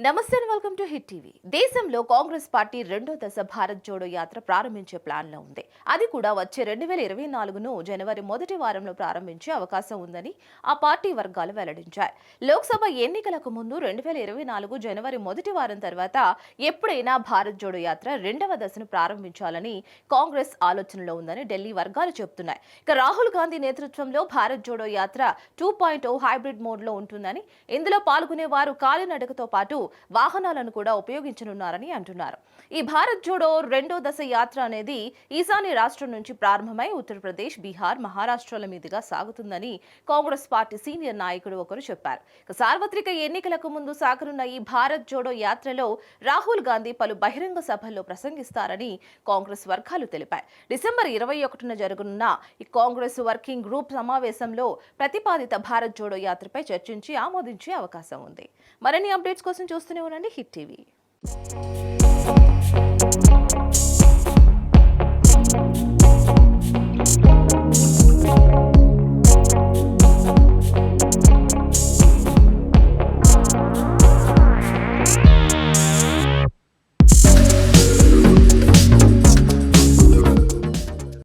నమస్తే and welcome to hit TV. దేశంలో Congress party రెండో దశ భారత్ జోడో యాత్ర ప్రారంభించే ప్లాన్ లో ఉంది. అది కూడా వచ్చే 2024ను జనవరి మొదటి వారంలో ప్రారంభించే అవకాశం ఉందని ఆ పార్టీ వర్గాలు వెల్లడించాయి. లోక్సభ ఎన్నికలకు ముందు 2024 జనవరి మొదటి వారం తర్వాత ఎప్పుడైనా భారత్ జోడో యాత్ర రెండవ దశను ప్రారంభించాలని కాంగ్రెస్ ఆలోచనలో ఉందని ఢిల్లీ వర్గాలు చెబుతున్నాయి. ఇక రాహుల్ గాంధీ నేతృత్వంలో భారత్ జోడో యాత్ర 2.0 హైబ్రిడ్ మోడ్ లో ఉంటుందని, ఇందులో పాల్గొనే వారు కాలినడకతో పాటు వాహనాలను కూడా ఉపయోగించనున్నారని అంటున్నారు. ఈ భారత్ జోడో రెండో దశ యాత్ర అనేది ఈశాన్య రాష్ట్రం నుంచి ప్రారంభమై ఉత్తరప్రదేశ్, బీహార్, మహారాష్ట్రల మీదుగా సాగుతుందని కాంగ్రెస్ పార్టీ సీనియర్ నాయకుడు ఒకరు చెప్పారు. సార్వత్రిక ఎన్నికలకు ముందు సాగనున్న ఈ భారత్ జోడో యాత్రలో రాహుల్ గాంధీ పలు బహిరంగ సభల్లో ప్రసంగిస్తారని కాంగ్రెస్ వర్గాలు తెలిపాయి. డిసెంబర్ 21న జరగనున్న ఈ కాంగ్రెస్ వర్కింగ్ గ్రూప్ సమావేశంలో ప్రతిపాదిత భారత్ జోడో యాత్రపై చర్చించి ఆమోదించే అవకాశం ఉంది. మరిన్ని అప్డేట్స్ కోసం చూస్తూనే ఉండండి హిట్ టీవీ.